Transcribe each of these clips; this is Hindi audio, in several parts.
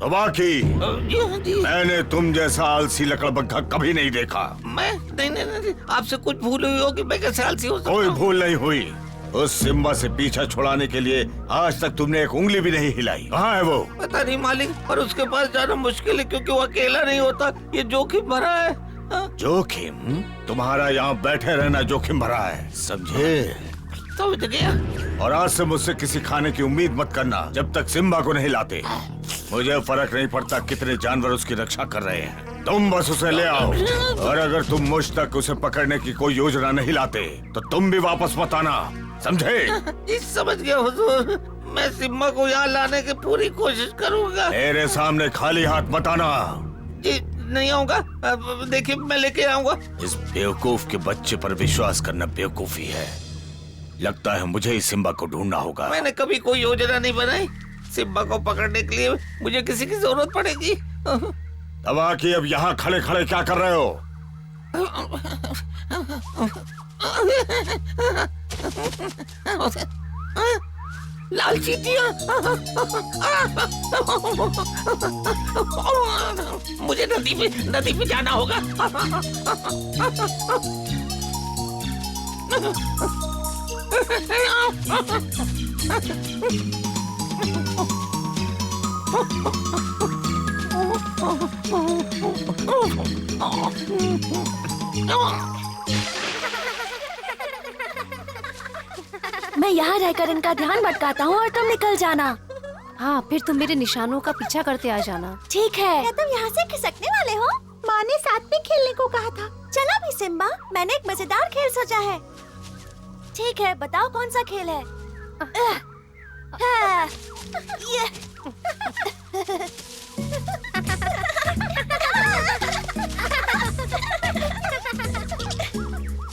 तबाकी, जी। मैंने तुम जैसा आलसी लकड़बग्घा कभी नहीं देखा। मैं नहीं, आपसे कुछ भूल हुई होगी। मैं कैसे आलसी हो सकता कोई हूँ? भूल नहीं हुई। उस सिम्बा से पीछा छुड़ाने के लिए आज तक तुमने एक उंगली भी नहीं हिलाई। कहाँ है वो? पता नहीं मालिक, पर उसके पास जाना मुश्किल है क्योंकि वो अकेला नहीं होता। ये जोखिम भरा है। जोखिम? तुम्हारा यहाँ बैठे रहना जोखिम भरा है, समझे? समझ गया। और आज से मुझसे किसी खाने की उम्मीद मत करना जब तक सिम्बा को नहीं लाते। मुझे फर्क नहीं पड़ता कितने जानवर उसकी रक्षा कर रहे हैं, तुम बस उसे ले आओ। और अगर तुम मुझ तक उसे पकड़ने की कोई योजना नहीं लाते तो तुम भी वापस मत आना, समझे? जी समझ गया हुजूर। मैं सिम्बा को यहाँ लाने की पूरी कोशिश करूँगा। मेरे सामने खाली हाथ मत आना। जी नहीं आऊँगा। देखिए मैं लेके आऊँगा। इस बेवकूफ के बच्चे पर विश्वास करना बेवकूफी है। लगता है मुझे ही सिम्बा को ढूंढना होगा। मैंने कभी कोई योजना नहीं बनाई। सिम्बा को पकड़ने के लिए मुझे किसी की जरूरत पड़ेगी। तबाकी, अब यहाँ खड़े खड़े क्या कर रहे हो? लाल चींटियां। मुझे नदी पे जाना होगा। मैं यहाँ रहकर इनका ध्यान भटकाता हूँ और तुम निकल जाना। हाँ, फिर तुम मेरे निशानों का पीछा करते आ जाना। ठीक है। क्या तुम यहाँ से खिसकने वाले हो? माँ ने साथ में खेलने को कहा था। चलो भी सिम्बा, मैंने एक मजेदार खेल सोचा है। ठीक है, बताओ कौन सा खेल है? ये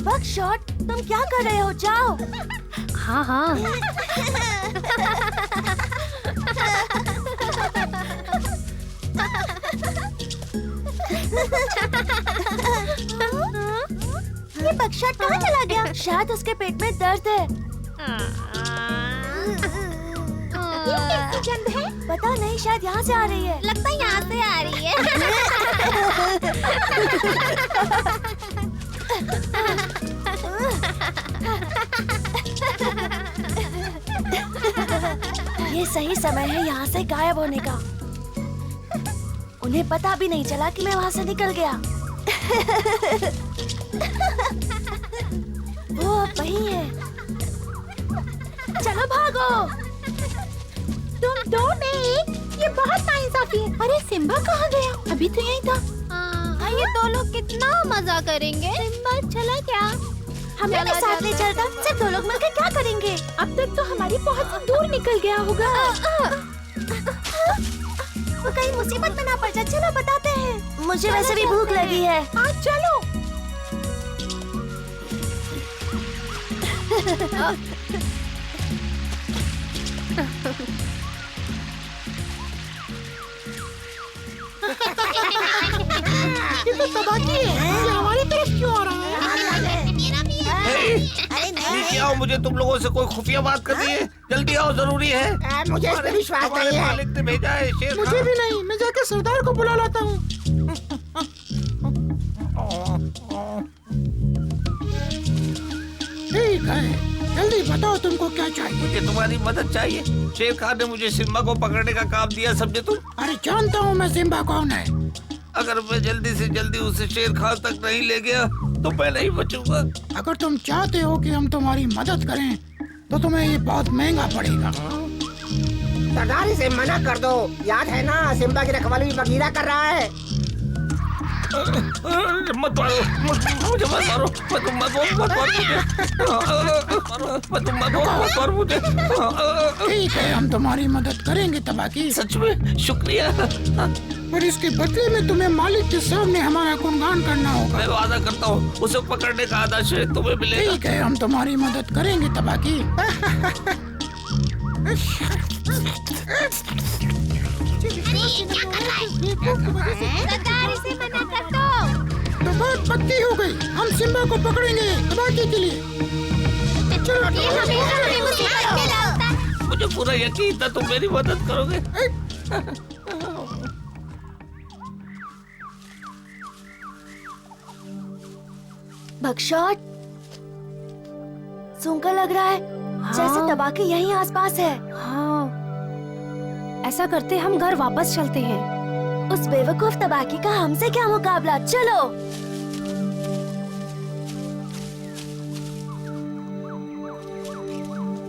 बकशॉट, तुम क्या कर रहे हो? जाओ। हाँ हाँ। ये बकशॉट कहाँ चला गया? शायद उसके पेट में दर्द है। ये कैसी गंध है? पता नहीं, शायद यहाँ से आ रही है। लगता है यहाँ से आ रही है। ये सही समय है यहाँ से गायब होने का। उन्हें पता भी नहीं चला कि मैं वहाँ से निकल गया। वो अब वहीं है। चलो भागो। तुम दो में एक, ये बहुत नाइंसाफी है। अरे सिम्बा कहाँ गया? अभी तो यहीं था। हाँ, ये दो लोग कितना मजा करेंगे। सिम्बा चला क्या? हमें भी साथ ले चलता। सिर्फ दो लोग मिलकर क्या करेंगे? अब तक तो हमारी बहुत दूर निकल गया होगा। वो कहीं मुसीबत में ना पड़ जाए। चलो बताते हैं। मुझे वैसे भी भूख लगी है। हाँ चलो। ये तो तबाकी है। ये हमारी तरफ क्यों आ रहा है? अरे नीचे आओ, मुझे तुम लोगों से कोई खुफिया बात करनी है। जल्दी आओ, जरूरी है। मुझे इस पे विश्वास हमारे नहीं है। मालिक ने भेजा है। शेर मुझे भी नहीं। मैं जाके सरदार को बुला लाता हूँ। ठीक है, जल्दी बताओ तुमको क्या चाहिए। मुझे तुम्हारी मदद चाहिए। शेर खान ने मुझे सिम्बा को पकड़ने का काम दिया, समझे तुम? अरे जानता हूँ मैं सिम्बा कौन है। अगर मैं जल्दी से जल्दी उसे शेर खान तक नहीं ले गया तो मैं नहीं बचूंगा। अगर तुम चाहते हो कि हम तुम्हारी मदद करें तो तुम्हें ये बहुत महंगा पड़ेगा। सरदार इसे मना कर दो। याद है ना, सिम्बा की रखवाली बगीरा कर रहा है। मत मारो मुझे, मत मारो, मत मारो मुझे। ठीक है, हम तुम्हारी मदद करेंगे तबाकी। सच में शुक्रिया। पर इसके बदले में तुम्हें मालिक के सामने हमारा गुणगान करना होगा। मैं वादा करता हूँ उसे पकड़ने का आधा श्रेय तुम्हें मिलेगा। ठीक है, हम तुम्हारी मदद करेंगे तबाकी। सरदार इसे मना कर दो। तो बात पक्की हो गई। हम सिम्बा को पकड़ेंगे तबाकी के लिए। चलो, ये हमेशा हमें मुसीबत में डालता है। मुझे पूरा यकीन था तुम मेरी मदद करोगे। बकशॉट, सूंघा लग रहा है जैसे तबाकी यहीं आसपास है। हाँ, ऐसा करते हम घर वापस चलते हैं। उस बेवकूफ तबाकी का हमसे क्या मुकाबला, चलो।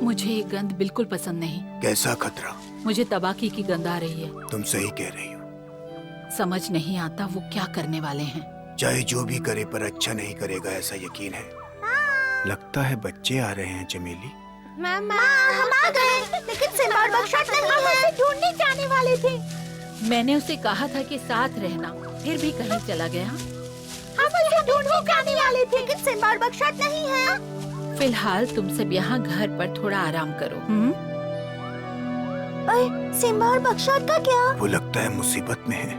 मुझे ये गंध बिल्कुल पसंद नहीं। कैसा खतरा? मुझे तबाकी की गंध आ रही है। तुम सही कह रही हो। समझ नहीं आता वो क्या करने वाले हैं। चाहे जो भी करे पर अच्छा नहीं करेगा ऐसा यकीन है। लगता है बच्चे आ रहे हैं चमेली। माँ, हम आ गए, लेकिन सिम्बा और बकशॉट हम उसे ढूंढने जाने वाले थे। मैंने उसे कहा था कि साथ रहना, फिर भी कहीं चला गया। हम उसे ढूंढने जाने वाले थे, लेकिन सिम्बा और बकशॉट नहीं है। फिलहाल तुम सब यहाँ घर पर थोड़ा आराम करो। सिम्बा और बकशॉट का क्या? वो लगता है मुसीबत में है,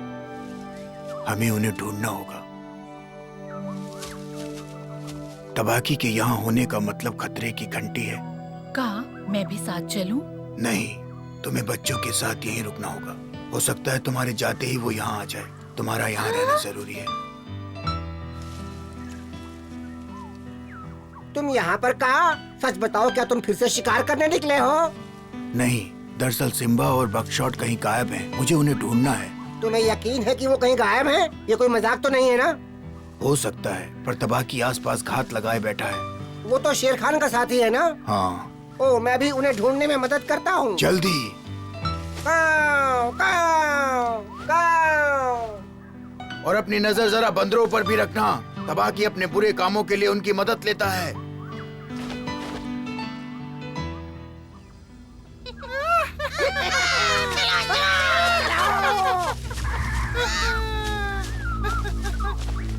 हमें उन्हें ढूंढना होगा। तबाकी के यहाँ होने का मतलब खतरे की घंटी है। कहा मैं भी साथ चलूं? नहीं, तुम्हें बच्चों के साथ यहीं रुकना होगा। हो सकता है तुम्हारे जाते ही वो यहाँ आ जाए। तुम्हारा यहाँ रहना जरूरी है। तुम यहाँ पर कहा? सच बताओ, क्या तुम फिर से शिकार करने निकले हो? नहीं, दरअसल सिम्बा और बकशॉट कहीं गायब हैं। मुझे उन्हें ढूंढना है। तुम्हें यकीन है कि वो कहीं गायब हैं? ये कोई मजाक तो नहीं है ना? हो सकता है, पर तबाकी आसपास घात लगाए बैठा है। वो तो शेर खान का साथी है ना? हाँ। ओ, मैं भी उन्हें ढूंढने में मदद करता हूँ। जल्दी। काऊ, काऊ, काऊ। और अपनी नजर जरा बंदरों पर भी रखना। तबाकी अपने बुरे कामों के लिए उनकी मदद लेता है।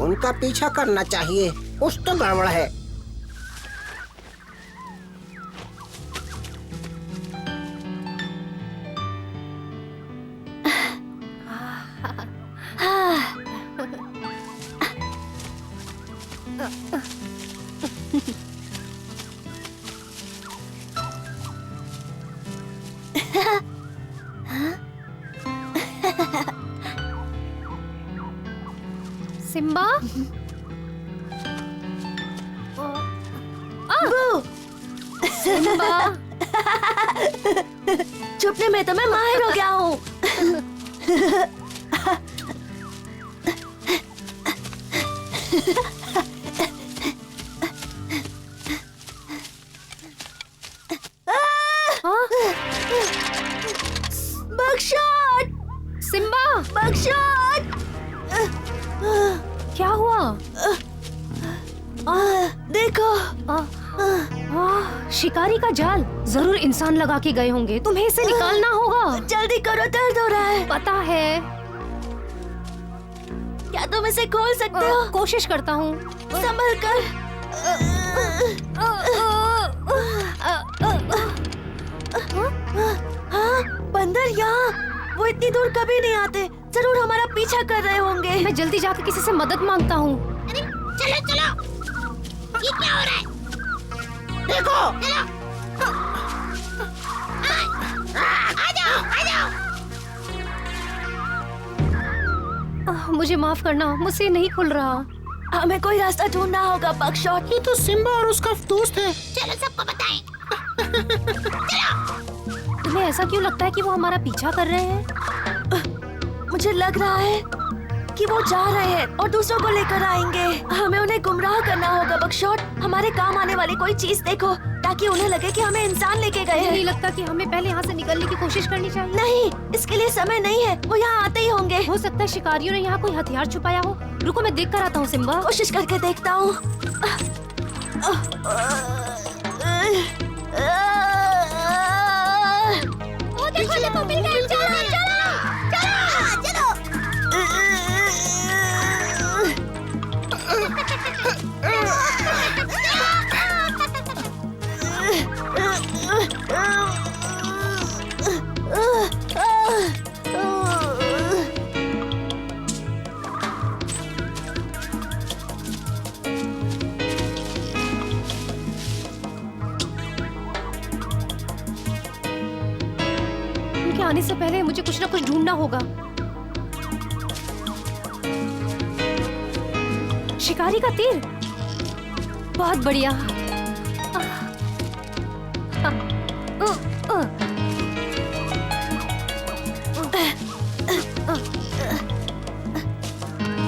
उनका पीछा करना चाहिए, कुछ तो गड़बड़ है। सिम्बा, सिम्बा, छुपने में तो मैं माहिर हो गया हूँ। बकशॉट, सिम्बा, बकशॉट, क्या हुआ? देखो। शिकारी का जाल जरूर इंसान लगा के गए होंगे। तुम्हें इसे निकालना होगा। जल्दी करो, दर्द हो रहा है। पता है। क्या तुम इसे खोल सकते हो? कोशिश करता हूँ। संभल कर। हाँ, बंदर यहाँ। वो इतनी दूर कभी नहीं आते। जरूर हमारा पीछा कर रहे होंगे। मैं जल्दी जाकर किसी से मदद मांगता हूँ। चलो चलो, ये क्या हो रहा है? देखो, आ जाओ। मुझे माफ करना, मुझसे नहीं खुल रहा। हमें कोई रास्ता ढूंढना होगा बकशॉट। ये तो सिम्बा और उसका दोस्त है। चलो सबको बताएं। तुम्हें ऐसा क्यों लगता है कि वो हमारा पीछा कर रहे हैं? मुझे लग रहा है कि वो जा रहे हैं और दूसरों को लेकर आएंगे। हमें उन्हें गुमराह करना होगा बकशॉट। हमारे काम आने वाली कोई चीज देखो, ताकि उन्हें लगे कि हमें इंसान लेके गए हैं। नहीं लगता कि हमें पहले यहाँ से निकलने की कोशिश करनी चाहिए? नहीं, इसके लिए समय नहीं है। वो यहाँ आते ही होंगे। हो सकता है शिकारियों ने यहाँ कोई हथियार छुपाया हो। रुको, मैं देख कर आता हूँ सिम्बा। कोशिश करके देखता हूँ। देखो, मिल गए। चलो। उनके आने से पहले मुझे कुछ ना कुछ ढूंढना होगा। शिकारी का तीर, बहुत बढ़िया।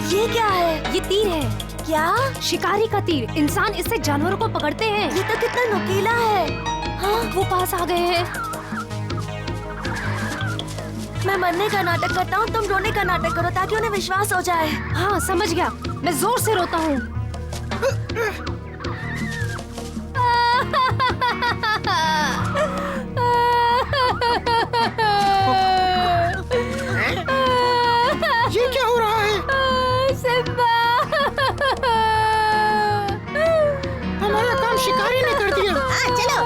ये क्या है? ये तीर है, क्या? शिकारी का तीर। इंसान इससे जानवरों को पकड़ते हैं। ये तो कितना नुकीला है। हाँ, वो पास आ गए हैं। मैं मरने का नाटक करता हूँ, तुम रोने का नाटक करो ताकि उन्हें विश्वास हो जाए। हाँ, समझ गया। मैं जोर से रोता हूँ। ये क्या हो रहा है? सिम्बा! हमारा काम शिकारी ने कर दिया। चलो।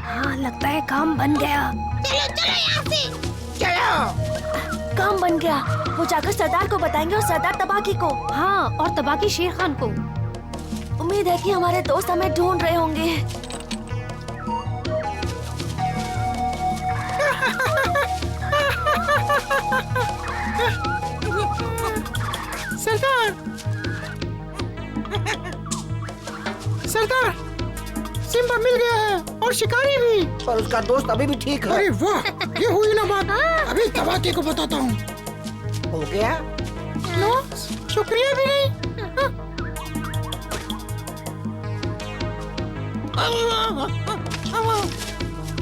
हाँ, लगता है काम बन गया। चलो। काम बन गया। वो जाकर सरदार को बताएंगे और सरदार तबाकी को। हाँ, और तबाकी शेर खान को। उम्मीद है कि हमारे दोस्त हमें ढूंढ रहे होंगे। सरदार, सरदार, सिम्बा मिल गया है और शिकारी भी। पर उसका दोस्त अभी भी ठीक है। अरे वाह, ये हुई ना बात। अभी तबाकी को बताता हूँ। हो गया? नो, शुक्रिया भी नहीं।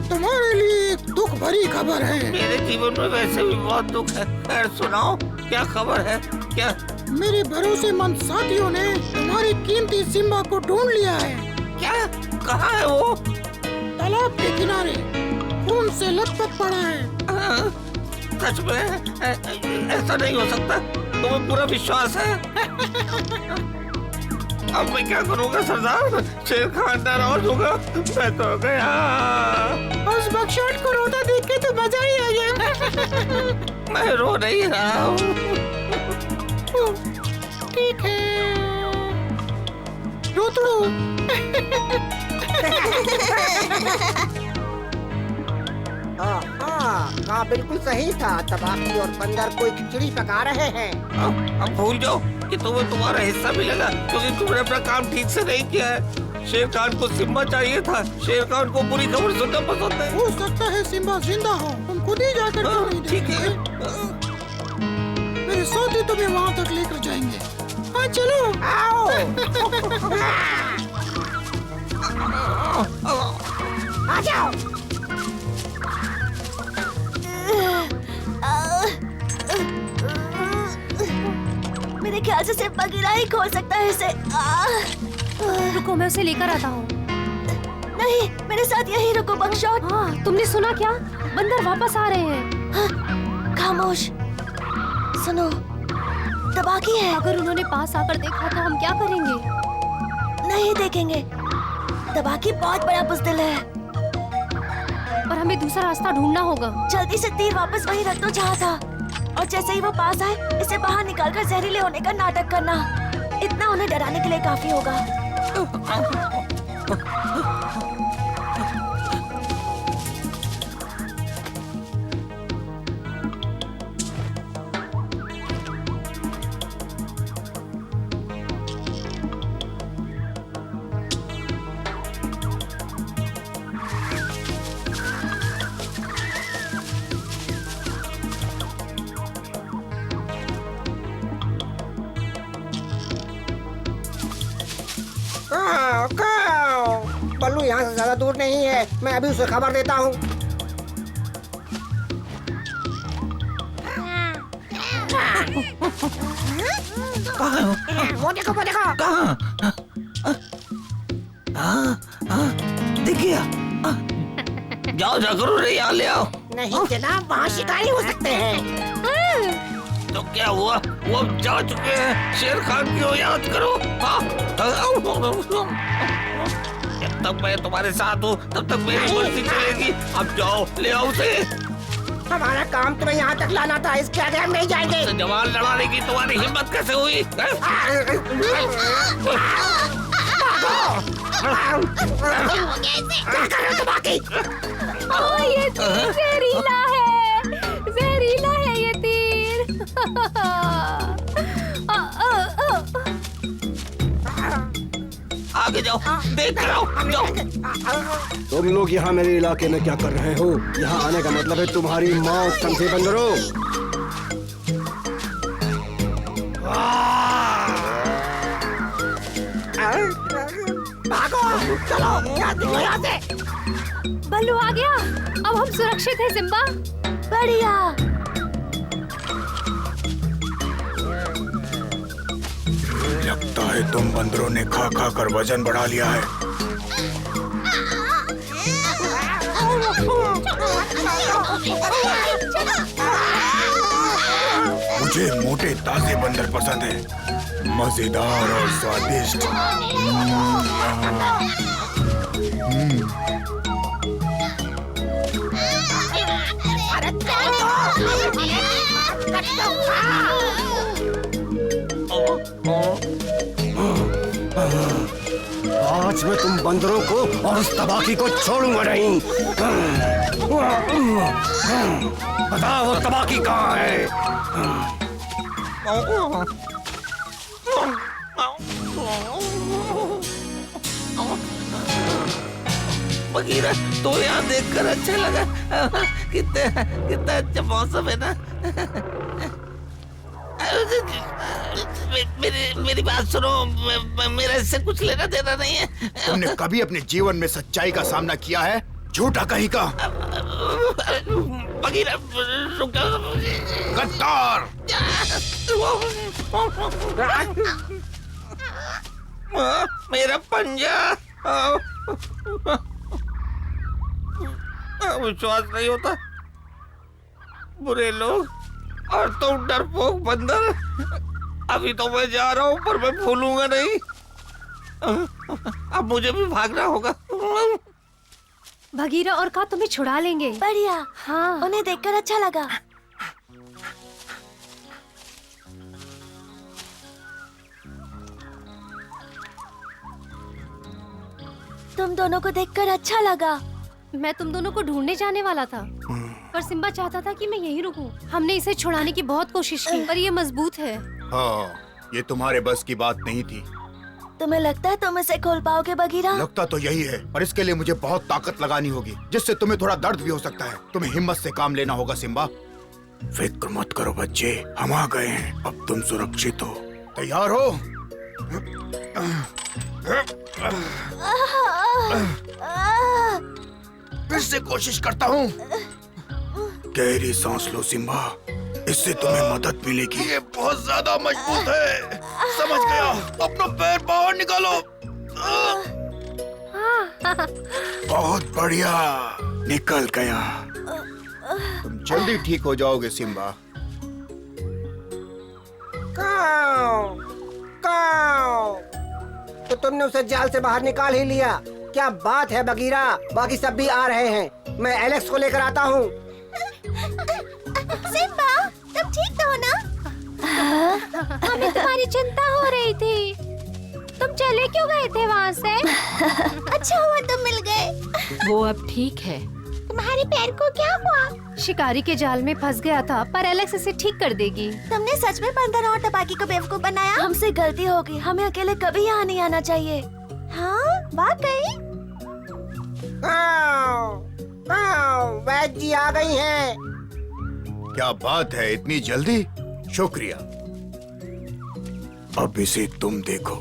तुम्हारे लिए एक दुख भरी खबर है। मेरे जीवन में वैसे भी बहुत दुख है। खैर सुनाओ, क्या खबर है? क्या? मेरे भरोसेमंद साथियों ने तुम्हारी कीमती सिम्बा को ढूंढ लिया है। क्या? कहाँ है वो? तालाब के किनारे खून से लथपथ पड़ा है। सच में? ऐसा नहीं हो सकता। तुम्हें पूरा विश्वास है? अब मैं क्या करूँगा सरदार? शेर खान नाराज होगा। मैं तो गया। उस बकशॉट को रोता देख के तो मजा ही आ गया। मैं रो नहीं रहा हूँ। ठीक है, रो तो रो। हाँ, बिल्कुल सही था। तबाकी और बंदर कोई खिचड़ी पका रहे हैं। अब भूल जाओ कि तुम्हें तुम्हारा हिस्सा मिलेगा, क्योंकि तुमने अपना काम ठीक से नहीं किया है। शेर खान को सिम्बा चाहिए था। शेर खान को बुरी खबर सुनना पसंद है। हो सकता है सिम्बा जिंदा हो, तुम खुद ही जाकर क्यों नहीं ठीक देखते? है। मेरे साथी तुम्हें वहाँ तक लेकर जाएंगे। हाँ चलो। आओ। आ जाओ। मेरे ख्याल से सिर्फ बगीरा ही खोल सकता है इसे। रुको, मैं उसे लेकर आता हूँ। नहीं, मेरे साथ यही रुको बकशॉट। हाँ, तुमने सुना क्या? बंदर वापस आ रहे हैं। हाँ, खामोश। सुनो, तबाकी है। अगर उन्होंने पास आकर देखा तो हम क्या करेंगे? नहीं देखेंगे। तबाकी बहुत बड़ा बुज़दिल है। और हमें दूसरा रास्ता ढूंढना होगा। जल्दी से तीर वापस वहीं रख दो जहाँ था, और जैसे ही वो पास आए इसे बाहर निकालकर जहरीले होने का नाटक करना। इतना उन्हें डराने के लिए काफी होगा। बल्लू यहाँ से ज्यादा दूर नहीं है। मैं अभी उसे खबर देता हूँ। वो देखो, वो देखो। कहाँ? दिख गया। जाओ जाकर उन्हें यहाँ ले आओ। नहीं जनाब, वहाँ शिकारी हो सकते हैं। तो क्या हुआ? वो अब जा चुके हैं। शेर खान की याद करो। हाँ। जब तक मैं तुम्हारे साथ हूँ तब तक मेरी मर्जी चलेगी। अब जाओ, ले आओ उसे। हमारा काम तुम्हें यहाँ तक लाना था, इसके आगे हम नहीं जाएंगे। तो जवान लड़ाने की तुम्हारी हिम्मत कैसे हुई? क्या कर रहे हो तबाकी? ये तीर जहरीला है, जहरीला है ये तीर। जाओ, देख कर आओ, जाओ। तुम लोग यहाँ मेरे इलाके में क्या कर रहे हो? यहाँ आने का मतलब है तुम्हारी मौत, समझे बंदरों? भागो, चलो, यहाँ से। बल्लू आ गया। अब हम सुरक्षित हैं सिम्बा। बढ़िया। लगता है तुम बंदरों ने खा खा कर वजन बढ़ा लिया है। मुझे मोटे ताजे बंदर पसंद है, मजेदार और स्वादिष्ट। आज मैं तुम बंदरों को और उस तबाकी को छोड़ूंगा नहीं। बताओ वो तबाकी कहाँ है? बगीरा, तो यहाँ देखकर अच्छा लगा। कितना अच्छा मौसम है ना। मेरी बात सुनो, मेरा इससे कुछ लेना देना नहीं है। तुमने कभी अपने जीवन में सच्चाई का सामना किया है? झूठा कहीं का। बगीरा, रुक जाओ। गद्दार! मेरा पंजा। विश्वास नहीं होता। बुरे लोग और तुम डरपोक बंदर। अभी तो मैं जा रहा हूँ, पर मैं भूलूंगा नहीं। अब मुझे भी भागना होगा। भगीरा और का तुम्हें छुड़ा लेंगे। बढ़िया। हाँ, उन्हें देखकर अच्छा लगा। तुम दोनों को देखकर अच्छा लगा। मैं तुम दोनों को ढूंढने जाने वाला था, पर सिम्बा चाहता था कि मैं यहीं रुकूं। हमने इसे छुड़ाने की बहुत कोशिश की, पर ये मजबूत है। हाँ, ये तुम्हारे बस की बात नहीं थी। तुम्हें लगता है तुम इसे खोल पाओगे बगीरा? लगता तो यही है, पर इसके लिए मुझे बहुत ताकत लगानी होगी, जिससे तुम्हें थोड़ा दर्द भी हो सकता है। तुम्हें हिम्मत से काम लेना होगा सिम्बा। फिक्र मत करो बच्चे, हम आ गए हैं। अब तुम सुरक्षित हो। तैयार हो? फिर से कोशिश करता हूँ। गहरी सांस लो सिम्बा, इससे तुम्हें मदद मिलेगी। ये बहुत ज्यादा मजबूत है। समझ गया। अपना पैर बाहर निकालो। बहुत बढ़िया, निकल गया। तुम जल्दी ठीक हो जाओगे सिम्बा। काऊ, काऊ। तो तुमने उसे जाल से बाहर निकाल ही लिया। क्या बात है बगीरा, बाकी सब भी आ रहे हैं। मैं एलेक्स को लेकर आता हूँ। सिम्बा, तुम ठीक तो हो ना? हमें तुम्हारी चिंता हो रही थी। तुम चले क्यों गए थे वहाँ से? अच्छा हुआ तुम मिल गए। वो अब ठीक है। तुम्हारे पैर को क्या हुआ? शिकारी के जाल में फंस गया था, पर एलेक्स इसे ठीक कर देगी। तुमने सच में बंदर और तबाकी को बेवकूफ बनाया? हमसे गलती हो गई। हमें अकेले कभी यहाँ नहीं आना चाहिए। हाँ, वाकई। वैद जी आ गई हैं। क्या बात है, इतनी जल्दी? शुक्रिया। अब इसे तुम देखो।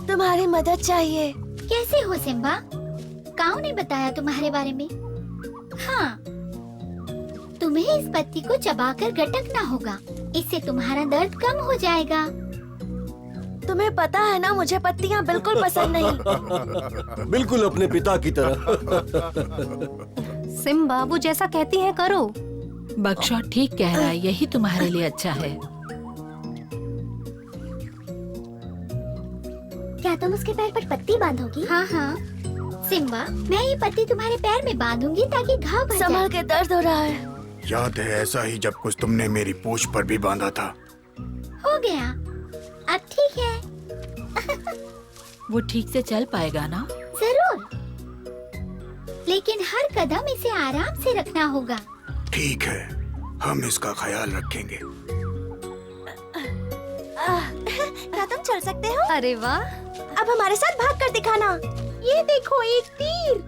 तुम्हारी मदद चाहिए। कैसे हो सिम्बा? काऊ ने बताया तुम्हारे बारे में। हाँ, तुम्हें इस पत्ती को चबाकर गटकना होगा, इससे तुम्हारा दर्द कम हो जाएगा। तुम्हें पता है ना, मुझे पत्तियाँ बिल्कुल पसंद नहीं। बिल्कुल अपने पिता की तरह। सिम्बा, वो जैसा कहती है करो। बगशॉट ठीक कह रहा है, यही तुम्हारे लिए अच्छा है। क्या तुम उसके पैर पर पत्ती बांधोगी? हाँ हाँ सिम्बा, मैं ये पत्ती तुम्हारे पैर में बांधूंगी ताकि घाव भर जाए। संभल के, दर्द हो रहा है। याद है ऐसा ही जब कुछ तुमने मेरी पूंछ पर भी बांधा था। हो गया, अब ठीक है। वो ठीक से चल पाएगा ना? जरूर, लेकिन हर कदम इसे आराम से रखना होगा। ठीक है, हम इसका ख्याल रखेंगे। क्या तुम चल सकते हो? अरे वाह, अब हमारे साथ भाग कर दिखाना। ये देखो एक तीर।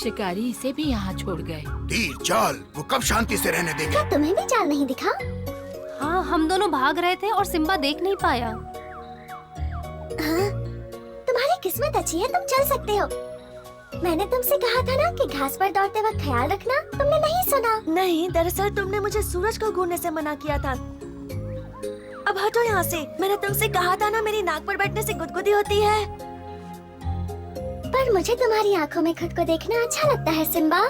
शिकारी इसे भी यहाँ छोड़ गए। तीर चाल वो कब शांति से रहने देंगे? क्या तुम्हें भी चाल नहीं दिखा? हाँ, हम दोनों भाग रहे थे और सिम्बा देख नहीं पाया। हाँ, तुम्हारी किस्मत अच्छी है, तुम चल सकते हो। मैंने तुमसे कहा था ना कि घास पर दौड़ते वक्त ख्याल रखना, तुमने नहीं सुना। नहीं, दरअसल तुमने मुझे सूरज को घूरने से मना किया था। अब हटो यहाँ से। मैंने तुमसे कहा था ना, मेरी नाक पर बैठने से गुदगुदी होती है। पर मुझे तुम्हारी आंखों में खुद को देखना अच्छा लगता है सिम्बा।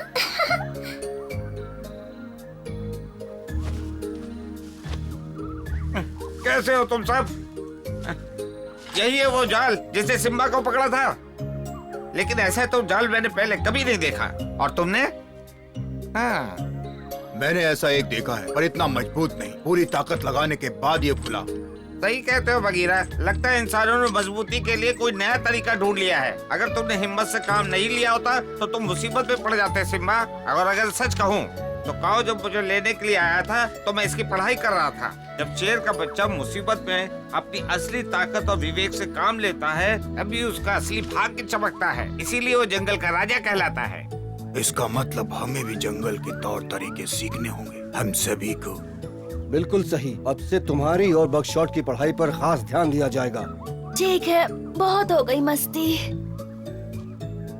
कैसे हो तुम सब? यही है वो जाल जिसे सिम्बा को पकड़ा था, लेकिन ऐसा तो जाल मैंने पहले कभी नहीं देखा। और तुमने? हाँ, मैंने ऐसा एक देखा है, पर इतना मजबूत नहीं। पूरी ताकत लगाने के बाद ये खुला। सही कहते हो बगीरा। लगता है इंसानों ने मजबूती के लिए कोई नया तरीका ढूंढ लिया है। अगर तुमने हिम्मत से काम नहीं लिया होता तो तुम मुसीबत में पड़ जाते सिम्बा। और अगर सच कहूँ तो काओ जब मुझे लेने के लिए आया था तो मैं इसकी पढ़ाई कर रहा था। जब शेर का बच्चा मुसीबत में अपनी असली ताकत और विवेक से काम लेता है, तभी उसका असली भाग्य चमकता है। इसीलिए वो जंगल का राजा कहलाता है। इसका मतलब हमें भी जंगल के तौर तरीके सीखने होंगे, हम सभी को। बिल्कुल सही। अब से तुम्हारी और बकशॉट की पढ़ाई पर खास ध्यान दिया जाएगा। ठीक है, बहुत हो गई मस्ती।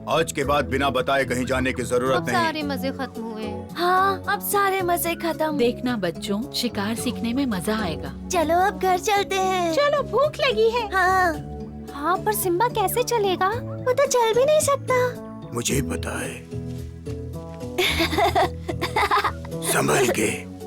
आज के बाद बिना बताए कहीं जाने की जरूरत अब नहीं। सारे मजे खत्म हुए। हाँ, अब सारे मजे खत्म। देखना बच्चों, शिकार सीखने में मजा आएगा। चलो अब घर चलते हैं। चलो, भूख लगी है। हाँ, हाँ, पर सिम्बा कैसे चलेगा? वो तो चल भी नहीं सकता। मुझे पता है। संभल के।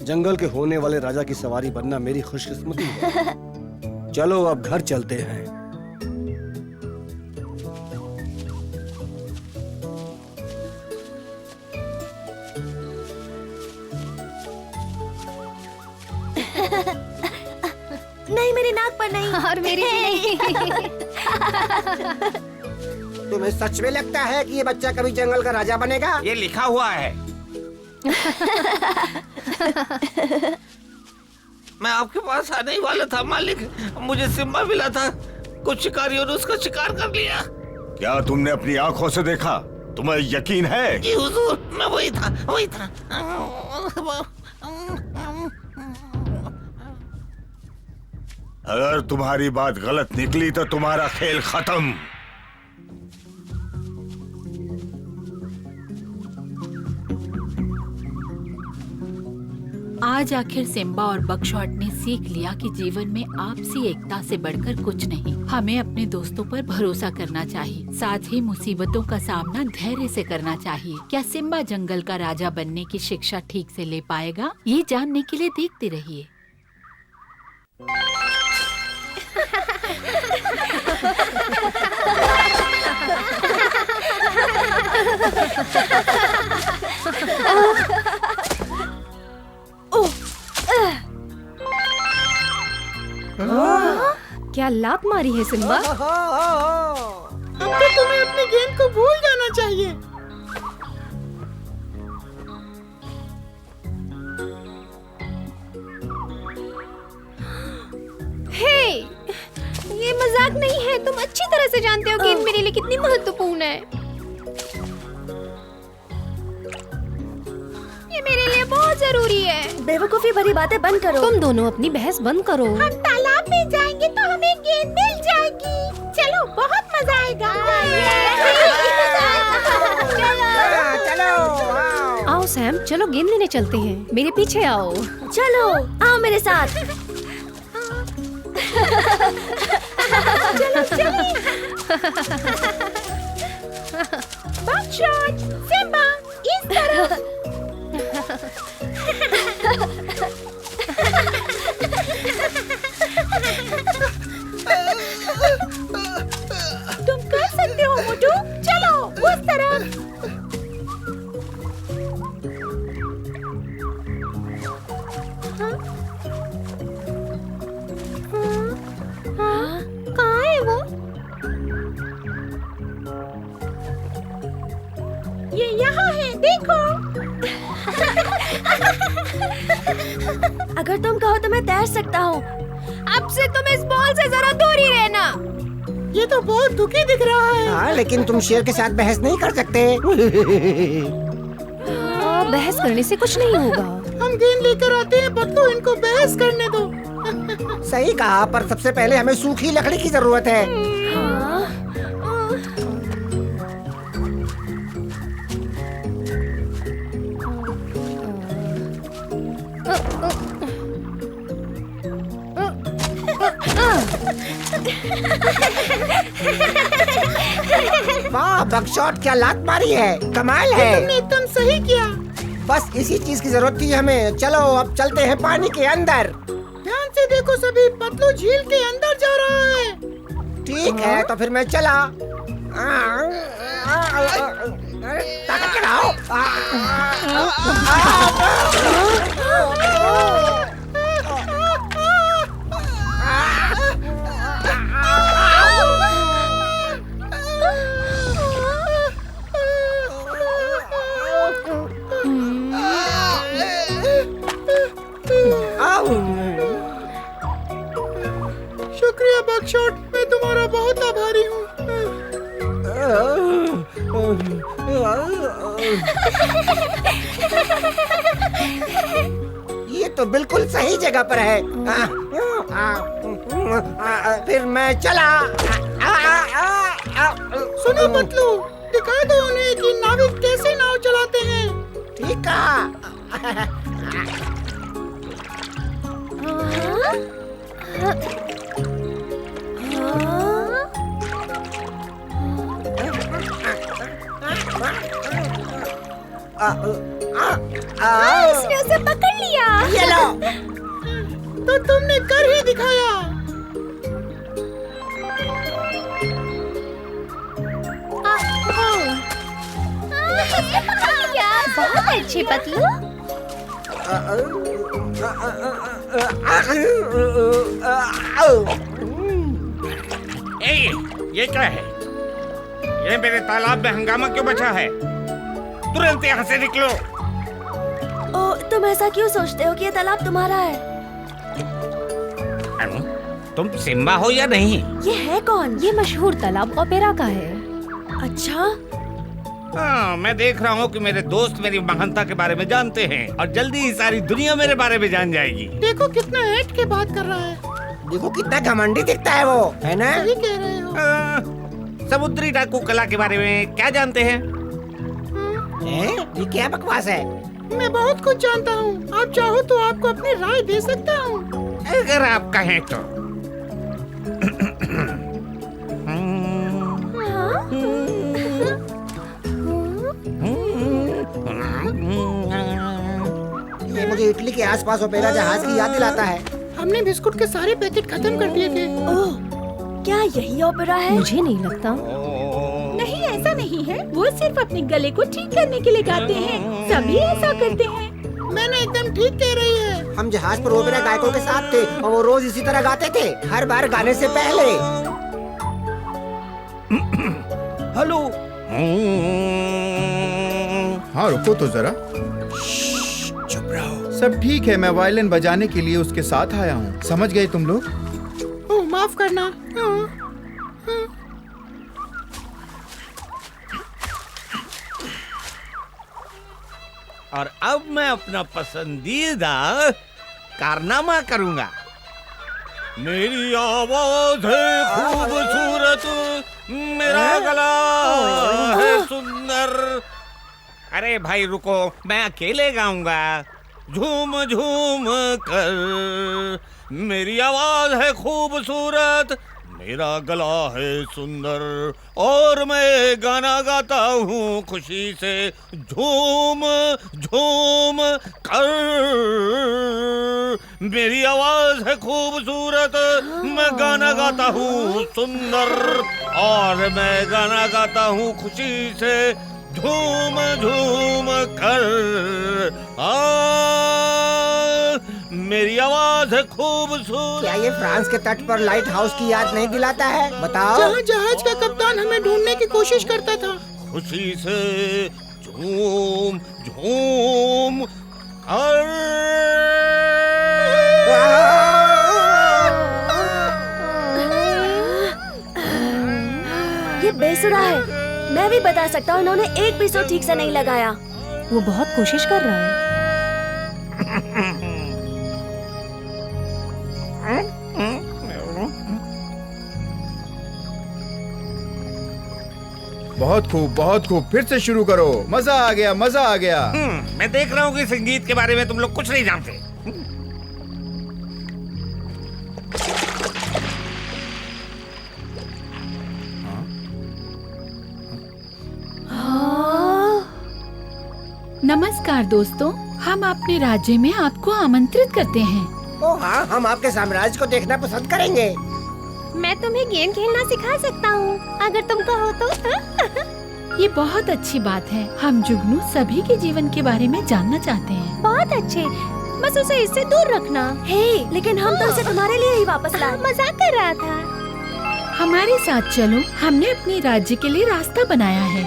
जंगल के होने वाले राजा की सवारी बनना मेरी खुशकिस्मती है। चलो अब घर चलते हैं। नहीं, मेरी नाक पर नहीं। और मेरी भी नहीं। तुम्हें सच में लगता है कि ये बच्चा कभी जंगल का राजा बनेगा? ये लिखा हुआ है। मैं आपके पास आने ही वाला था मालिक। मुझे सिम्बा मिला था। कुछ शिकारियों ने उसका शिकार कर लिया। क्या तुमने अपनी आंखों से देखा? तुम्हें यकीन है? जी हुजूर, मैं वही था, वही था। अगर तुम्हारी बात गलत निकली तो तुम्हारा खेल खत्म। आज आखिर सिम्बा और बकशॉट ने सीख लिया कि जीवन में आपसी एकता से बढ़कर कुछ नहीं। हमें अपने दोस्तों पर भरोसा करना चाहिए, साथ ही मुसीबतों का सामना धैर्य से करना चाहिए। क्या सिम्बा जंगल का राजा बनने की शिक्षा ठीक से ले पाएगा? ये जानने के लिए देखते रहिए। क्या लात मारी है सिम्बा? अब तो तुम्हें अपने गेम को भूल जाना चाहिए। हे, ये मजाक नहीं है। तुम अच्छी तरह से जानते हो गेंद मेरे लिए कितनी महत्वपूर्ण है। ये मेरे लिए बहुत जरूरी है। बेवकूफी भरी बातें बंद करो। तुम दोनों अपनी बहस बंद करो। हम तालाब में जाएंगे तो हमें गेंद मिल जाएगी। चलो, बहुत मजा आएगा। चलो। आओ सैम, चलो गेंद लेने चलते हैं। मेरे पीछे आओ। चलो, आओ मेरे साथ। बकशॉट, सिम्बा, इस तरफ। तुम कर सकते हो मोटू। चलो उस तरफ। कहाँ है वो? ये अगर तुम कहो तो मैं तैर सकता हूँ। अब से तुम इस बॉल से जरा दूर ही रहना। ये तो बहुत दुखी दिख रहा है। हाँ, लेकिन तुम शेर के साथ बहस नहीं कर सकते। बहस करने से कुछ नहीं होगा। हम गेंद लेकर आते हैं पतलू, इनको बहस करने दो। सही कहा, पर सबसे पहले हमें सूखी लकड़ी की जरूरत है। वाह बगशॉट, क्या लात मारी है, कमाल है। तुमने एकदम सही किया। बस इसी चीज की जरूरत थी हमें। चलो अब चलते हैं पानी के अंदर। ध्यान से देखो सभी, पतलू झील के अंदर जा रहा है। ठीक है, तो फिर मैं चला। ताकत लगाओ। शुक्रिया बगशॉट, मैं तुम्हारा बहुत आभारी हूँ। ये तो बिल्कुल सही जगह पर है। फिर मैं चला। सुनो पतलू, दिखा दो उन्हें कि नाविक कैसे नाव चलाते हैं। ठीक है। इसने उसे पकड़ लिया। ये लो। तो तुमने कर ही दिखाया। बहुत अच्छी पतलू। ये क्या है? ये मेरे तालाब में हंगामा क्यों बचा है? तुरंत यहाँ से निकलो। ओ, तुम ऐसा क्यों सोचते हो कि ये तालाब तुम्हारा है? तुम सिम्बा हो या नहीं? ये है कौन? ये मशहूर तालाब ओपेरा का है। अच्छा, हाँ, मैं देख रहा हूँ कि मेरे दोस्त मेरी महानता के बारे में जानते हैं और जल्दी ही सारी दुनिया मेरे बारे में जान जाएगी। देखो कितना ऐठ के बात कर रहा है। देखो कितना घमंडी दिखता है वो, है ना? सही कह रहे हो। समुद्री डाकू कला के बारे में क्या जानते हैं? ये क्या बकवास है? मैं बहुत कुछ जानता हूँ। आप चाहो तो आपको अपनी राय दे सकता हूँ। अगर आप कहें तो। ये मुझे इटली के आसपास ओपेरा जहाज की याद दिलाता है। हमने बिस्कुट के सारे पैकेट खत्म कर दिए थे। ओह, क्या यही ओपेरा है? मुझे नहीं लगता। नहीं, ऐसा नहीं है। वो सिर्फ अपने गले को ठीक करने के लिए गाते हैं। सभी ऐसा करते हैं। मैंने एकदम ठीक कह रही है। हम जहाज पर ओपेरा गायकों के साथ थे और वो रोज इसी तरह गाते थे, हर बार गाने से पहले। हेलो। हाँ रुको तो जरा। चुप रहो। सब ठीक है, मैं वायलिन बजाने के लिए उसके साथ आया हूँ। समझ गए तुम लोग? ओह, माफ करना। और अब मैं अपना पसंदीदा कारनामा करूंगा। मेरी आवाज है खूबसूरत, मेरा गला है सुंदर। अरे भाई रुको, मैं अकेले गाऊंगा। झूम झूम कर, मेरी आवाज है खूबसूरत, मेरा गला है सुंदर, और मैं गाना गाता हूँ खुशी से। झूम झूम कर, मेरी आवाज है खूबसूरत, मैं गाना गाता हूँ सुंदर, और मैं गाना गाता हूँ खुशी से। झूम झूम कर, मेरी आवाज है खूबसूरत। क्या ये फ्रांस के तट पर लाइट हाउस की याद नहीं दिलाता है? बताओ। जहाँ जहाज का कप्तान हमें ढूंढने की कोशिश करता था। खुशी से झूम झूम कर। सुना है, मैं भी बता सकता हूँ इन्होंने एक भी सो ठीक से नहीं लगाया। वो बहुत कोशिश कर रहा है। बहुत खूब, बहुत खूब। फिर से शुरू करो। मजा आ गया, मजा आ गया। मैं देख रहा हूँ कि संगीत के बारे में तुम लोग कुछ नहीं जानते। नमस्कार दोस्तों, हम अपने राज्य में आपको आमंत्रित करते हैं। ओ हाँ, हम आपके साम्राज्य को देखना पसंद करेंगे। मैं तुम्हें गेम खेलना सिखा सकता हूँ, अगर तुम कहो तो। ये बहुत अच्छी बात है। हम जुगनू सभी के जीवन के बारे में जानना चाहते हैं। बहुत अच्छे, बस उसे इससे दूर रखना। हे, लेकिन हम तो उसे तुम्हारे लिए ही वापस लाए। मजाक कर रहा था। हमारे साथ चलो, हमने अपने राज्य के लिए रास्ता बनाया है।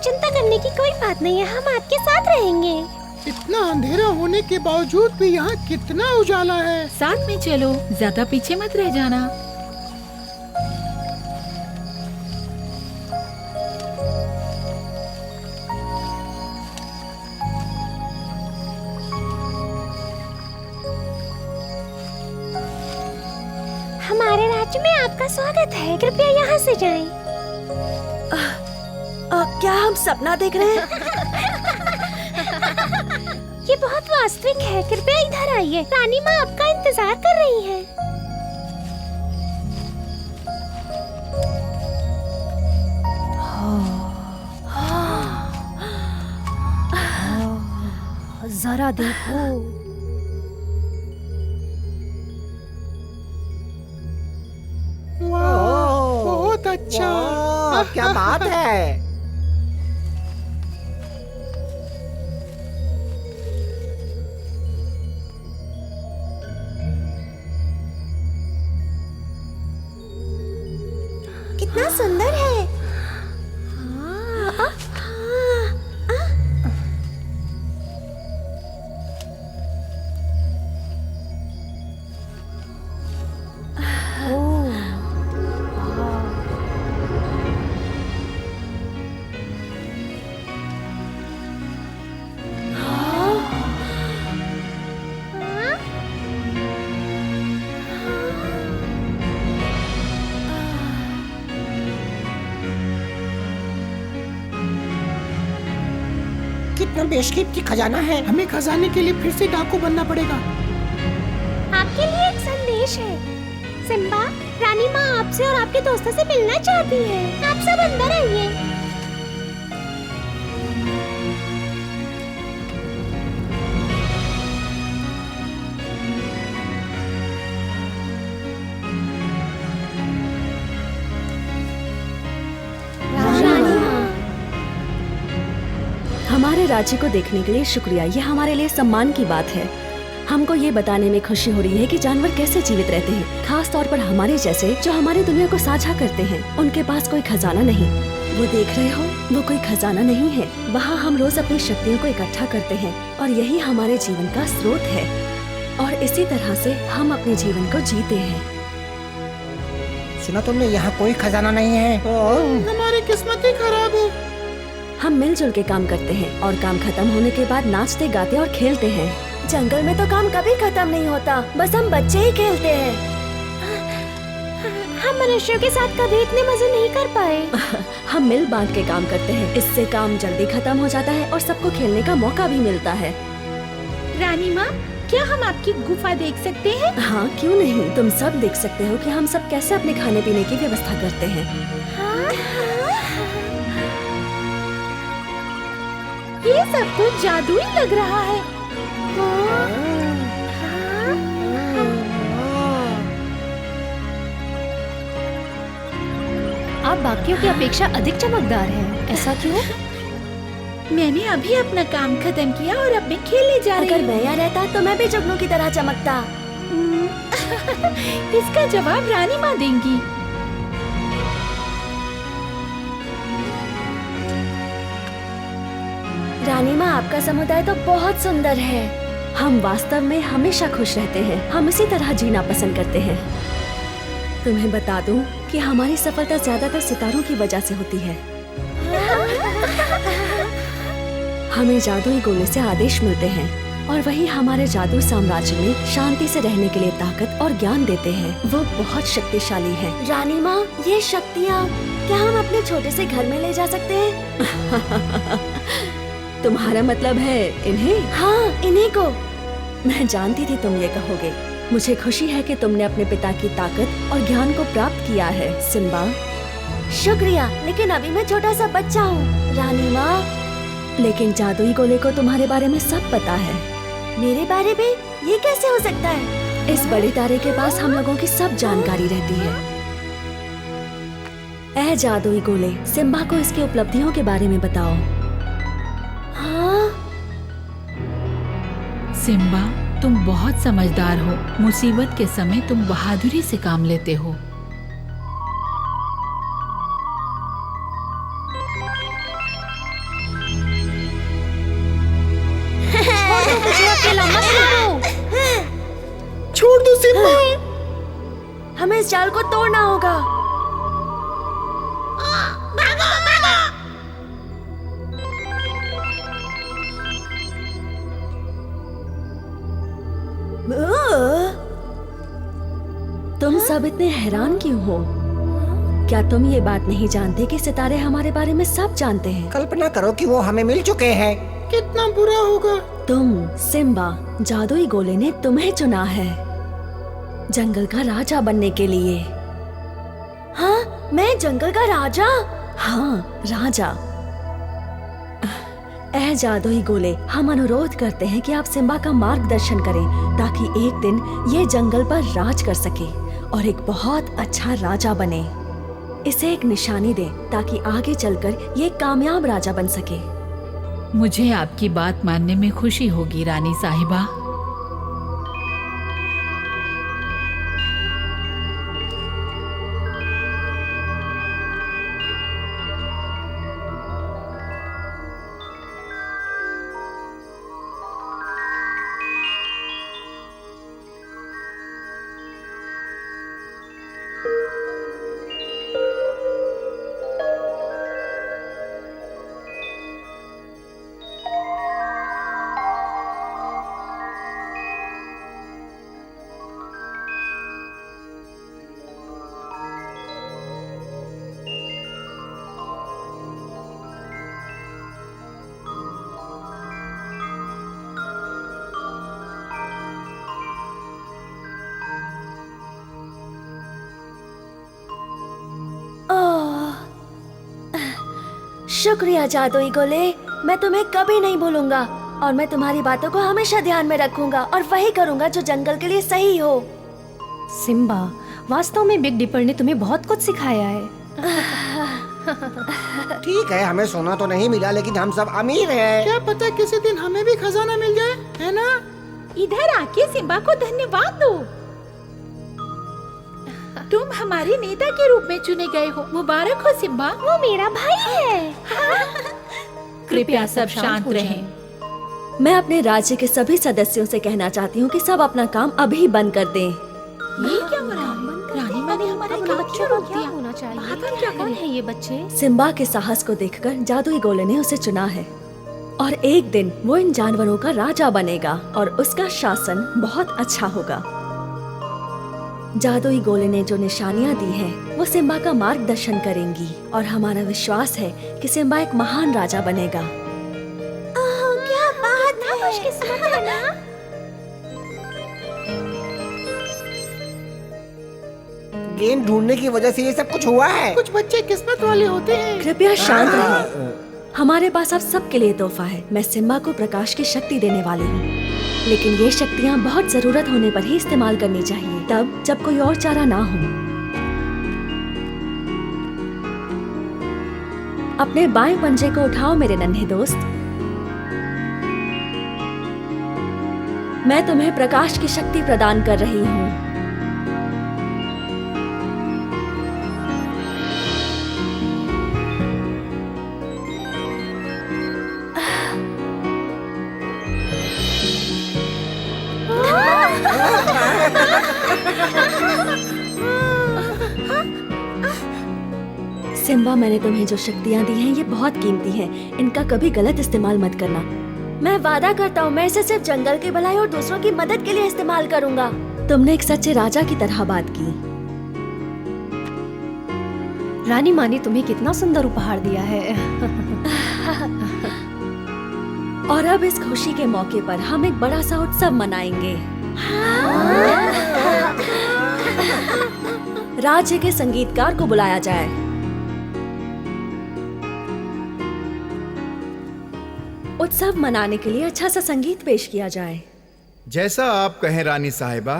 चिंता करने की कोई बात नहीं है, हम आपके साथ रहेंगे। इतना अंधेरा होने के बावजूद भी यहाँ कितना उजाला है। साथ में चलो, ज्यादा पीछे मत रह जाना। हमारे राज्य में आपका स्वागत है, कृपया यहाँ से जाएं। क्या हम सपना देख रहे हैं? ये बहुत वास्तविक है, कृपया इधर आइए। रानी माँ आपका इंतजार कर रही है। जरा देखो। वाह, बहुत अच्छा। वाह, क्या बात है। कितना सुंदर है। कितना बेशकीमती खजाना है। हमें खजाने के लिए फिर से डाकू बनना पड़ेगा। आपके लिए एक संदेश है। सिम्बा, रानी माँ आपसे और आपके दोस्तों से मिलना चाहती है। आप सब अंदर आइए। हमारे राज्य को देखने के लिए शुक्रिया। ये हमारे लिए सम्मान की बात है। हमको ये बताने में खुशी हो रही है कि जानवर कैसे जीवित रहते हैं, खास तौर पर हमारे जैसे जो हमारी दुनिया को साझा करते हैं। उनके पास कोई खजाना नहीं। वो देख रहे हो, वो कोई खजाना नहीं है। वहाँ हम रोज अपनी शक्तियों को इकट्ठा करते हैं और यही हमारे जीवन का स्रोत है। और इसी तरह से हम अपने जीवन को जीते हैं। सुना तुमने, यहाँ कोई खजाना नहीं है। हमारी किस्मत ही खराब है। हम मिलजुल के काम करते हैं और काम खत्म होने के बाद नाचते, गाते और खेलते हैं। जंगल में तो काम कभी खत्म नहीं होता, बस हम बच्चे ही खेलते हैं। हम मनुष्यों के साथ कभी इतने मजे नहीं कर पाए। हम मिल बांट के काम करते हैं, इससे काम जल्दी खत्म हो जाता है और सबको खेलने का मौका भी मिलता है। रानी माँ, क्या हम आपकी गुफा देख सकते हैं? हाँ, क्यों नहीं। तुम सब देख सकते हो कि हम सब कैसे अपने खाने पीने की व्यवस्था करते हैं। ये सब तो जादुई लग रहा है। आप बाकियों की अपेक्षा अधिक चमकदार हैं। ऐसा क्यों? मैंने अभी अपना काम खत्म किया और अब मैं खेलने जा रही हूँ। अगर मैं यहाँ रहता तो मैं भी जुगनू की तरह चमकता। इसका जवाब रानी माँ देंगी। रानी माँ, आपका समुदाय तो बहुत सुंदर है। हम वास्तव में हमेशा खुश रहते हैं। हम इसी तरह जीना पसंद करते हैं। तुम्हें बता दूं कि हमारी सफलता ज्यादातर सितारों की वजह से होती है। हमें जादुई गोले से आदेश मिलते हैं और वही हमारे जादू साम्राज्य में शांति से रहने के लिए ताकत और ज्ञान देते हैं। वो बहुत शक्तिशाली है। रानी माँ, ये शक्तियाँ क्या हम अपने छोटे से घर में ले जा सकते हैं? तुम्हारा मतलब है इन्हें? हाँ, इन्हीं को। मैं जानती थी तुम ये कहोगे। मुझे खुशी है कि तुमने अपने पिता की ताकत और ज्ञान को प्राप्त किया है, सिम्बा। शुक्रिया, लेकिन अभी मैं छोटा सा बच्चा हूँ। रानी माँ, लेकिन जादुई गोले को तुम्हारे बारे में सब पता है। मेरे बारे में? ये कैसे हो सकता है? इस बड़े तारे के पास हम लोगों की सब जानकारी रहती है। ऐ जादुई गोले, सिम्बा को इसकी उपलब्धियों के बारे में बताओ। हाँ? सिम्बा, तुम बहुत समझदार हो। मुसीबत के समय तुम बहादुरी से काम लेते हो। छोड़ दो सिम्बा। हमें इस जाल को तोड़ना होगा। तुम सब इतने हैरान क्यों हो? क्या तुम ये बात नहीं जानते कि सितारे हमारे बारे में सब जानते हैं? कल्पना करो कि वो हमें मिल चुके हैं। कितना बुरा होगा। तुम, सिम्बा, जादुई गोले ने तुम्हें चुना है जंगल का राजा बनने के लिए। हाँ, मैं जंगल का राजा? हाँ, राजा। ऐ जादुई गोले, हम अनुरोध करते हैं कि आप सिम्बा का मार्गदर्शन करें ताकि एक दिन ये जंगल पर राज कर सके और एक बहुत अच्छा राजा बने। इसे एक निशानी दें ताकि आगे चलकर ये कामयाब राजा बन सके। मुझे आपकी बात मानने में खुशी होगी रानी साहिबा। शुक्रिया जादुई गोले, मैं तुम्हें कभी नहीं भूलूंगा और मैं तुम्हारी बातों को हमेशा ध्यान में रखूंगा और वही करूंगा जो जंगल के लिए सही हो। सिम्बा, वास्तव में बिग डिपर ने तुम्हें बहुत कुछ सिखाया है। ठीक है, हमें सोना तो नहीं मिला लेकिन हम सब अमीर हैं। क्या पता किसी दिन हमें भी खजाना मिल जाए, है ना? इधर आके सिम्बा को धन्यवाद दो। तुम हमारे नेता के रूप में चुने गए हो। मुबारक हो सिम्बा। वो मेरा भाई है। कृपया सब शांत रहें। मैं अपने राज्य के सभी सदस्यों से कहना चाहती हूँ कि सब अपना काम अभी बंद कर दें। ये क्या हो रहा है? रानी माँ ने हमारे काम क्यों रोक दिया? होना चाहिए। बात क्या कौन है ये बच्चे? सिम्बा के साहस को देखकर जादुई गोले ने उसे चुना है और एक दिन वो इन जानवरों का राजा बनेगा और उसका शासन बहुत अच्छा होगा। जादुई गोले ने जो निशानियां दी हैं, वो सिम्बा का मार्गदर्शन करेंगी और हमारा विश्वास है कि सिम्बा एक महान राजा बनेगा। क्या बात है? खुशकिस्मत है ना? गेंद ढूंढने की वजह से ये सब कुछ हुआ है। कुछ बच्चे किस्मत वाले होते हैं। कृपया शांत रहें। हमारे पास अब सबके लिए तोहफा है। मैं सिम्बा को प्रकाश की शक्ति देने वाली हूँ, लेकिन ये शक्तियाँ बहुत जरूरत होने पर ही इस्तेमाल करनी चाहिए, तब जब कोई और चारा ना हो। अपने बाएं पंजे को उठाओ मेरे नन्हे दोस्त। मैं तुम्हें प्रकाश की शक्ति प्रदान कर रही हूँ। सिम्बा, मैंने तुम्हें जो शक्तियाँ दी हैं ये बहुत कीमती हैं। इनका कभी गलत इस्तेमाल मत करना। मैं वादा करता हूँ मैं इसे सिर्फ जंगल की भलाई और दूसरों की मदद के लिए इस्तेमाल करूँगा। तुमने एक सच्चे राजा की तरह बात की। रानी माँ ने तुम्हें कितना सुंदर उपहार दिया है। और अब इस खुशी के मौके पर हम एक बड़ा सा उत्सव मनाएंगे। राज्य के संगीतकार को बुलाया जाए। उत्सव मनाने के लिए अच्छा सा संगीत पेश किया जाए। जैसा आप कहें रानी साहिबा।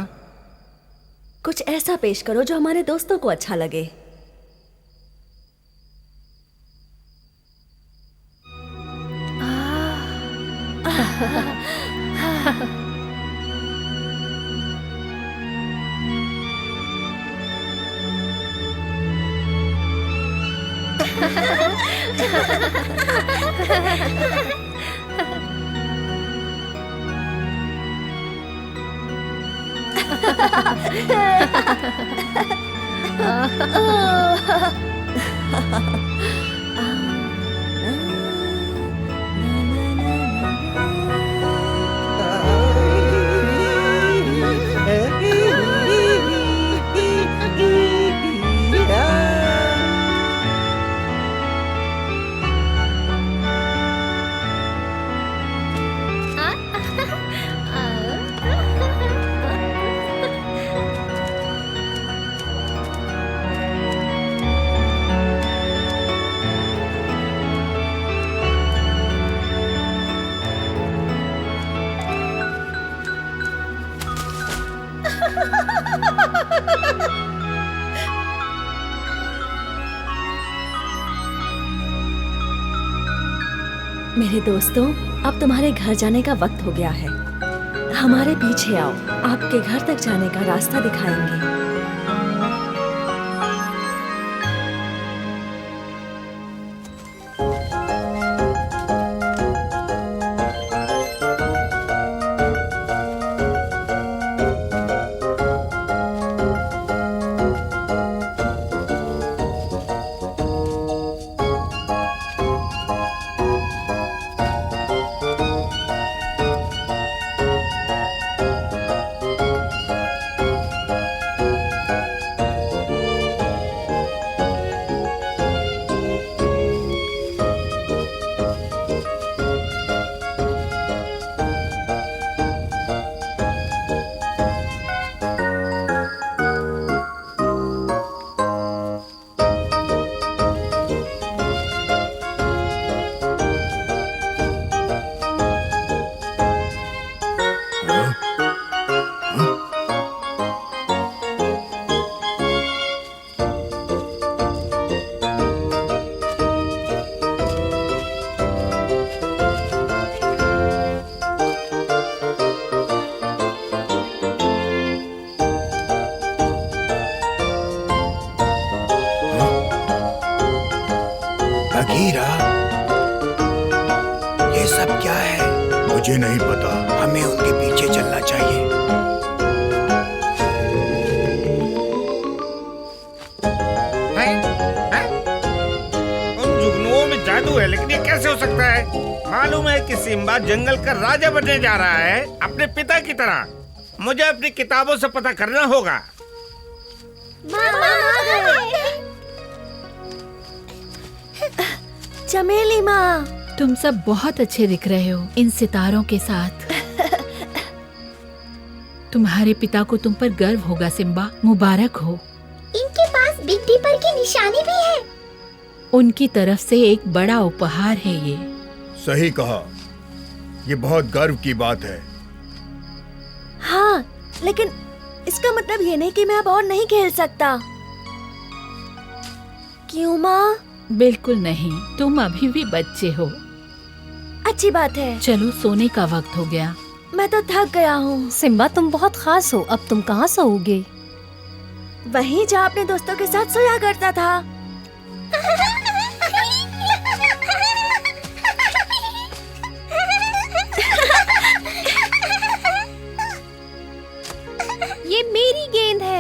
कुछ ऐसा पेश करो जो हमारे दोस्तों को अच्छा लगे। मेरे दोस्तों, अब तुम्हारे घर जाने का वक्त हो गया है। हमारे पीछे आओ, आपके घर तक जाने का रास्ता दिखाएंगे। बगीरा, ये सब क्या है? मुझे नहीं पता। हमें उनके पीछे चलना चाहिए। उन जुगनुओं में जादू है, लेकिन ये कैसे हो सकता है? मालूम है कि सिम्बा जंगल का राजा बनने जा रहा है, अपने पिता की तरह। मुझे अपनी किताबों से पता करना होगा। चमेली माँ, तुम सब बहुत अच्छे दिख रहे हो इन सितारों के साथ। तुम्हारे पिता को तुम पर गर्व होगा सिम्बा, मुबारक हो। इनके पास बिग दीपर की निशानी भी है। उनकी तरफ से एक बड़ा उपहार है ये। सही कहा, ये बहुत गर्व की बात है। हाँ, लेकिन इसका मतलब ये नहीं कि मैं अब और नहीं खेल सकता। क्यों माँ? बिल्कुल नहीं, तुम अभी भी बच्चे हो। अच्छी बात है। चलो, सोने का वक्त हो गया। मैं तो थक गया हूँ। सिम्बा, तुम बहुत खास हो। अब तुम कहाँ सोओगे? वहीं जहाँ अपने दोस्तों के साथ सोया करता था। ये मेरी गेंद है।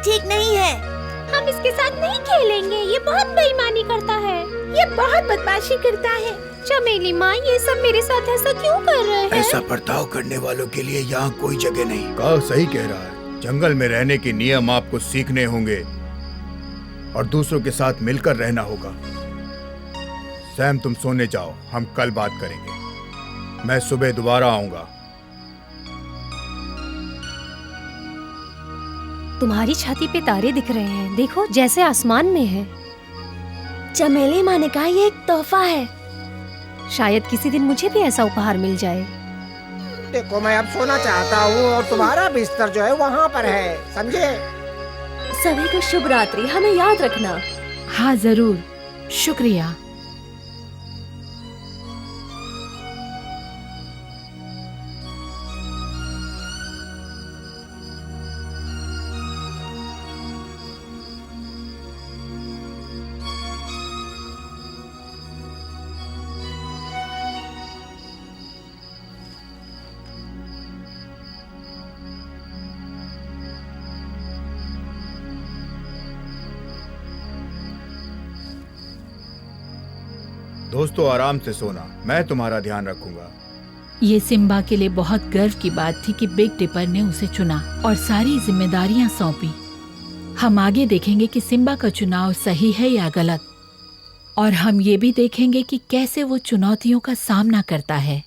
ठीक नहीं है। हम इसके साथ नहीं खेलेंगे, ये बहुत बेईमानी करता है, ये बहुत बदमाशी करता है। चमेली माँ, ये सब मेरे साथ ऐसा क्यों कर रहे हैं? ऐसा बर्ताव करने वालों के लिए यहाँ कोई जगह नहीं। काव सही कह रहा है, जंगल में रहने के नियम आपको सीखने होंगे और दूसरों के साथ मिलकर रहना होगा। सैम, तुम सोने जाओ, हम कल बात करेंगे। मैं सुबह दोबारा आऊंगा। तुम्हारी छाती पे तारे दिख रहे हैं, देखो जैसे आसमान में है। चमेली माँ ने कहा ये एक तोहफा है। शायद किसी दिन मुझे भी ऐसा उपहार मिल जाए। देखो, मैं अब सोना चाहता हूँ और तुम्हारा बिस्तर जो है वहाँ पर है, समझे? सभी को शुभ रात्रि, हमें याद रखना। हाँ जरूर, शुक्रिया। दोस्तों, आराम से सोना, मैं तुम्हारा ध्यान रखूंगा। ये सिम्बा के लिए बहुत गर्व की बात थी कि बिग डिपर ने उसे चुना और सारी जिम्मेदारियां सौंपी। हम आगे देखेंगे कि सिम्बा का चुनाव सही है या गलत, और हम ये भी देखेंगे कि कैसे वो चुनौतियों का सामना करता है।